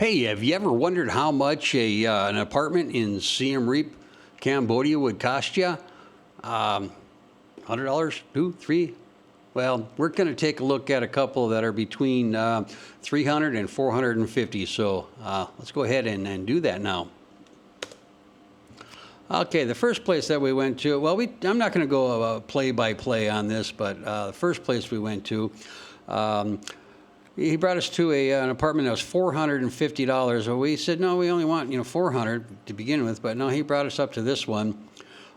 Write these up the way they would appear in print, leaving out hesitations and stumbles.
Hey, have you ever wondered how much an apartment in Siem Reap, Cambodia would cost you? $100, two, three? Well, we're going to take a look at a couple that are between 300 and 450. So let's go ahead and do that now. Okay, the first place that we went to, well, I'm not going to go play by play on this, but the first place we went to, he brought us to an apartment that was $450. Well, we said, no, we only want, 400 to begin with, but no, he brought us up to this one.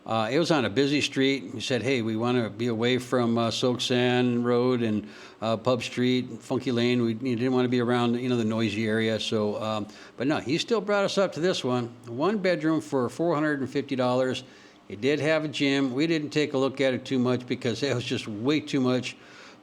It was on a busy street. We said, hey, we want to be away from Soak Sand Road and Pub Street, Funky Lane. We didn't want to be around, the noisy area. So, but no, he still brought us up to this one. One bedroom for $450. It did have a gym. We didn't take a look at it too much because it was just way too much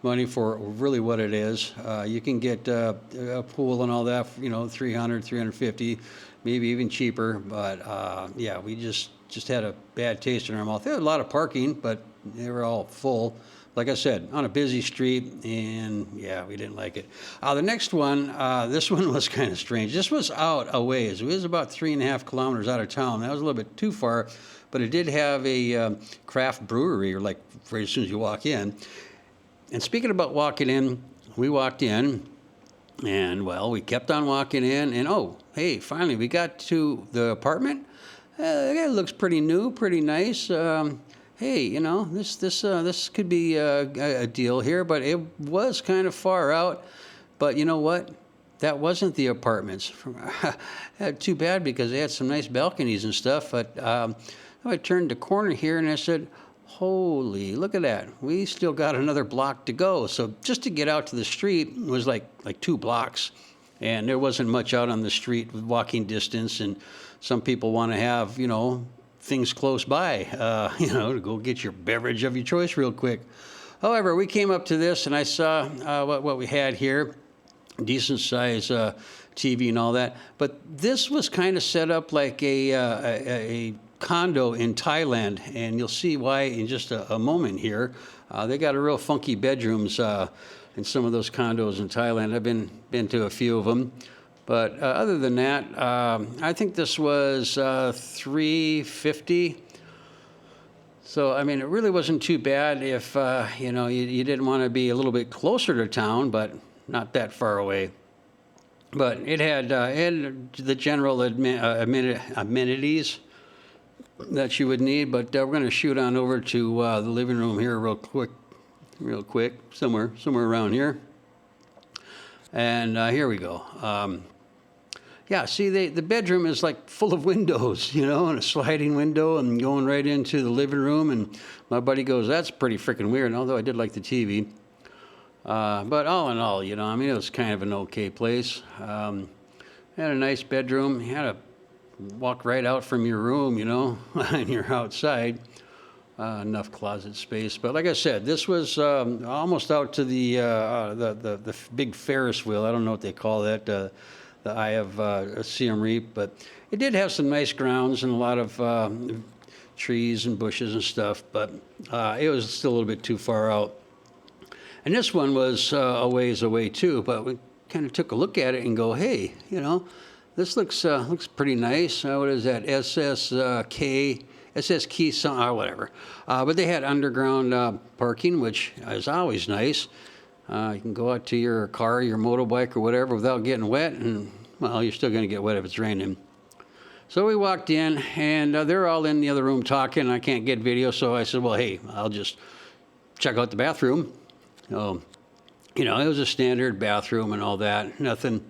money for really what it is. You can get a pool and all that, 300, 350, maybe even cheaper. But yeah, we just had a bad taste in our mouth. There was a lot of parking, but they were all full. Like I said, on a busy street, and yeah, we didn't like it. The next one, this one was kind of strange. This was out a ways. It was about 3.5 kilometers out of town. That was a little bit too far, but it did have a craft brewery, or like right as soon as you walk in. And speaking about walking in, we walked in, and well, we kept on walking in, and oh, hey, finally we got to the apartment. It looks pretty new, pretty nice. Hey, this could be a deal here, but it was kind of far out. But you know what? That wasn't the apartments. Too bad, because they had some nice balconies and stuff. But I turned the corner here and I said, holy, look at that. We still got another block to go. So just to get out to the street was like 2 blocks. And there wasn't much out on the street with walking distance. And some people want to have, things close by, to go get your beverage of your choice real quick. However, we came up to this and I saw what we had here, decent size TV and all that. But this was kind of set up like a condo in Thailand, and you'll see why in just a moment here. They got a real funky bedrooms in some of those condos in Thailand. I've been to a few of them. But other than that, I think this was $350. So, I mean, it really wasn't too bad if, you didn't want to be a little bit closer to town, but not that far away. But it had the general amenities that you would need. But we're going to shoot on over to the living room here real quick, somewhere around here. And here we go. Yeah, see, the bedroom is like full of windows, and a sliding window and going right into the living room. And my buddy goes, that's pretty freaking weird, although I did like the TV. But all in all, it was kind of an okay place. Had a nice bedroom. You had to walk right out from your room, and you're outside. Enough closet space. But like I said, this was almost out to the big Ferris wheel. I don't know what they call that, the Eye of Siem Reap. But it did have some nice grounds and a lot of trees and bushes and stuff. But it was still a little bit too far out. And this one was a ways away too. But we kind of took a look at it and go, hey, this looks pretty nice. What is that? SS Key, whatever. But they had underground parking, which is always nice. You can go out to your car, your motorbike, or whatever without getting wet, and, well, you're still going to get wet if it's raining. So we walked in, and they're all in the other room talking. I can't get video, so I said, well, hey, I'll just check out the bathroom. So, it was a standard bathroom and all that. Nothing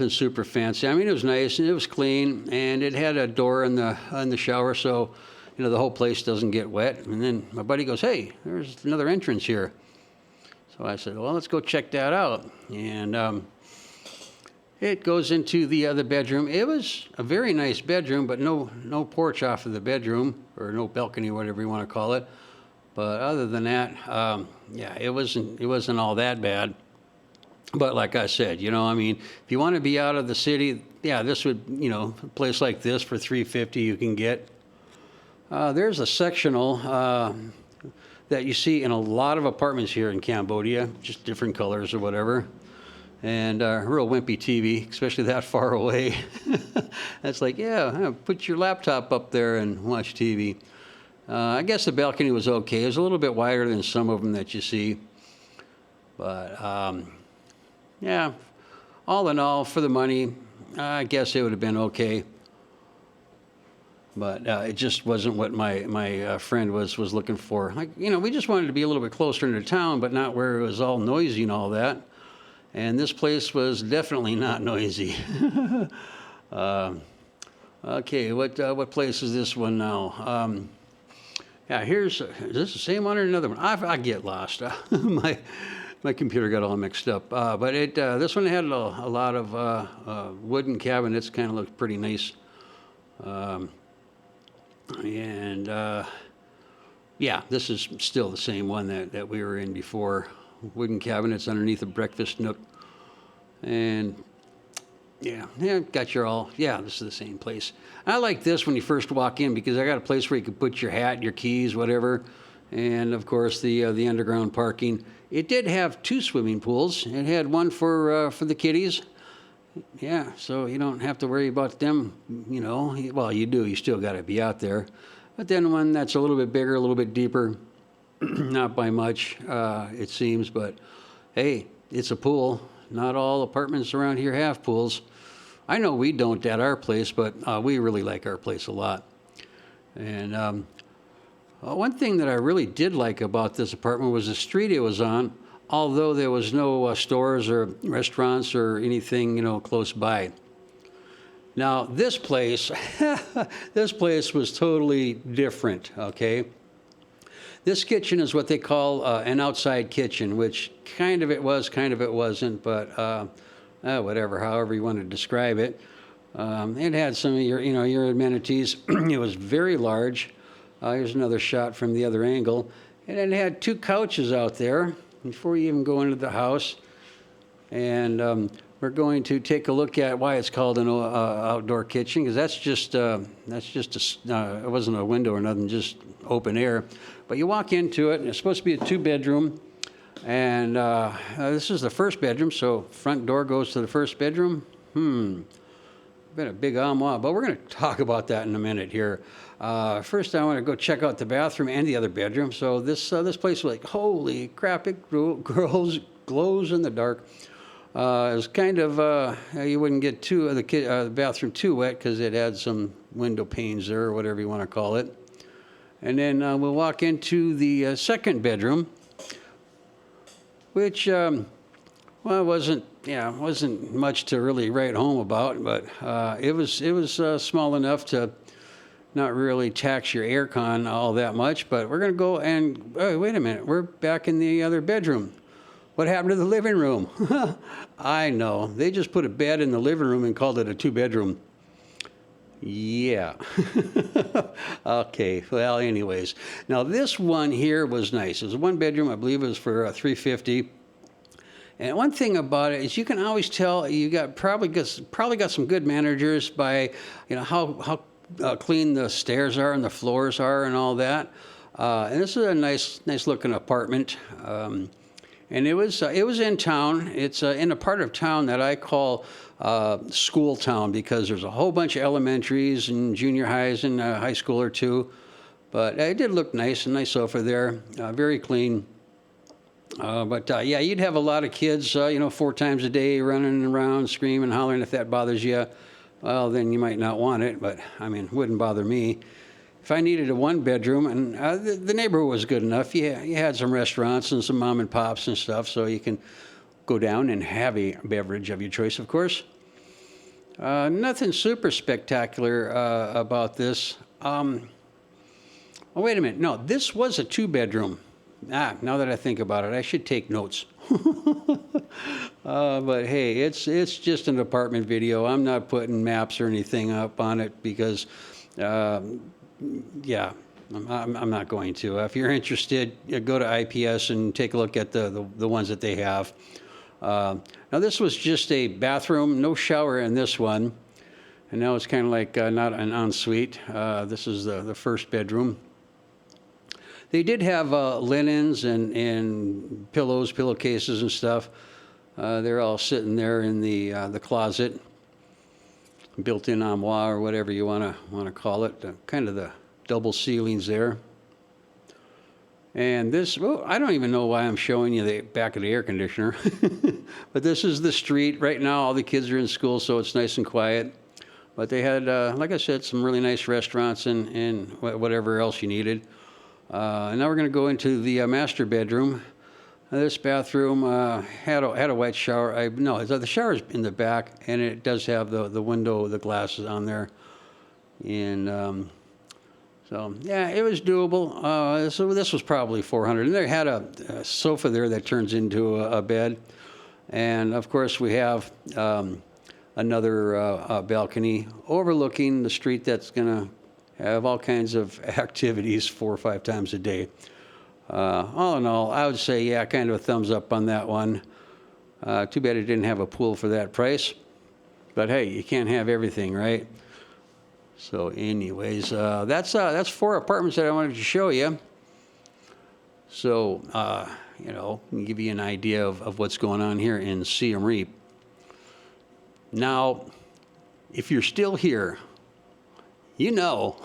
super fancy. I mean, it was nice and it was clean, and it had a door in the shower, so the whole place doesn't get wet. And then my buddy goes, "Hey, there's another entrance here." So I said, "Well, let's go check that out." And it goes into the other bedroom. It was a very nice bedroom, but no porch off of the bedroom, or no balcony, whatever you want to call it. But other than that, yeah, it wasn't all that bad. But like I said, if you want to be out of the city, yeah, this would, a place like this for $350 you can get. There's a sectional that you see in a lot of apartments here in Cambodia, just different colors or whatever. and real wimpy TV, especially that far away. That's like, yeah, put your laptop up there and watch TV. I guess the balcony was okay. It was a little bit wider than some of them that you see. But, yeah, all in all, for the money, I guess it would have been okay. But it just wasn't what my friend was looking for. Like, we just wanted to be a little bit closer into town, but not where it was all noisy and all that. And this place was definitely not noisy. Okay, what place is this one now? Yeah, is this the same one or another one? I get lost. My computer got all mixed up. But this one had a lot of wooden cabinets, kind of looked pretty nice. Yeah, this is still the same one that we were in before. Wooden cabinets underneath a breakfast nook. And yeah, got this is the same place. I like this when you first walk in because I got a place where you could put your hat, your keys, whatever. And of course the underground parking. It did have 2 swimming pools. It had one for the kiddies. Yeah, so you don't have to worry about them, Well, you do. You still got to be out there. But then one that's a little bit bigger, a little bit deeper, not by much, it seems. But, hey, it's a pool. Not all apartments around here have pools. I know we don't at our place, but we really like our place a lot. And one thing that I really did like about this apartment was the street it was on. Although there was no stores or restaurants or anything, close by. Now, this place, this place was totally different, okay? This kitchen is what they call an outside kitchen, which kind of it was, kind of it wasn't, but whatever, however you want to describe it. It had some of your amenities. It was very large. Here's another shot from the other angle. And it had 2 couches out there before you even go into the house. And we're going to take a look at why it's called an outdoor kitchen, because it wasn't a window or nothing, just open air. But you walk into it, and it's supposed to be a 2-bedroom. And this is the first bedroom, so front door goes to the first bedroom. Been a big armoire, but we're going to talk about that in a minute here. First, I want to go check out the bathroom and the other bedroom. So this place was like, holy crap, it glows in the dark. It was kind of, you wouldn't get the bathroom too wet because it had some window panes there or whatever you want to call it. And then we'll walk into the second bedroom, which, wasn't much to really write home about, but it was small enough to not really tax your aircon all that much. But we're going to go and, wait a minute, we're back in the other bedroom. What happened to the living room? I know. They just put a bed in the living room and called it a 2-bedroom. Yeah. Okay. Well, anyways. Now, this one here was nice. It was a 1-bedroom. I believe it was for $350. And one thing about it is you can always tell you probably got some good managers by, how clean the stairs are and the floors are and all that. And this is a nice looking apartment. And it was in town. It's in a part of town that I call school town because there's a whole bunch of elementaries and junior highs and high school or 2. But it did look nice, a nice sofa there, very clean. But you'd have a lot of kids, 4 times a day running around, screaming, hollering. If that bothers you, well, then you might not want it. But, it wouldn't bother me. If I needed a 1-bedroom, and the neighborhood was good enough, you had some restaurants and some mom and pops and stuff, so you can go down and have a beverage of your choice, of course. Nothing super spectacular about this. Wait a minute. No, this was a 2-bedroom. Now that I think about it, I should take notes. But hey, it's just an apartment video. I'm not putting maps or anything up on it because, I'm not going to. If you're interested, go to IPS and take a look at the ones that they have. Now, this was just a bathroom, no shower in this one. And now it's kind of like not an ensuite. This is the first bedroom. They did have linens and pillows, pillowcases and stuff. They're all sitting there in the closet, built-in armoire or whatever you want to call it. Kind of the double ceilings there. And this, well, I don't even know why I'm showing you the back of the air conditioner. But this is the street. Right now, all the kids are in school, so it's nice and quiet. But they had, like I said, some really nice restaurants and whatever else you needed. And now we're going to go into the master bedroom. This bathroom had a white shower. No, the shower's in the back, and it does have the window, the glasses on there. And so, yeah, it was doable. So this was probably $400. And they had a sofa there that turns into a bed. And, of course, we have another balcony overlooking the street that's going to have all kinds of activities 4 or 5 times a day. All in all, I would say, yeah, kind of a thumbs up on that one. Too bad it didn't have a pool for that price. But, hey, you can't have everything, right? So anyways, that's 4 apartments that I wanted to show you. So, you know, give you an idea of what's going on here in Siem Reap. Now, if you're still here, you know,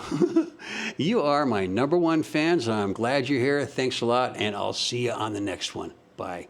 you are my #1 fans. I'm glad you're here. Thanks a lot, and I'll see you on the next one. Bye.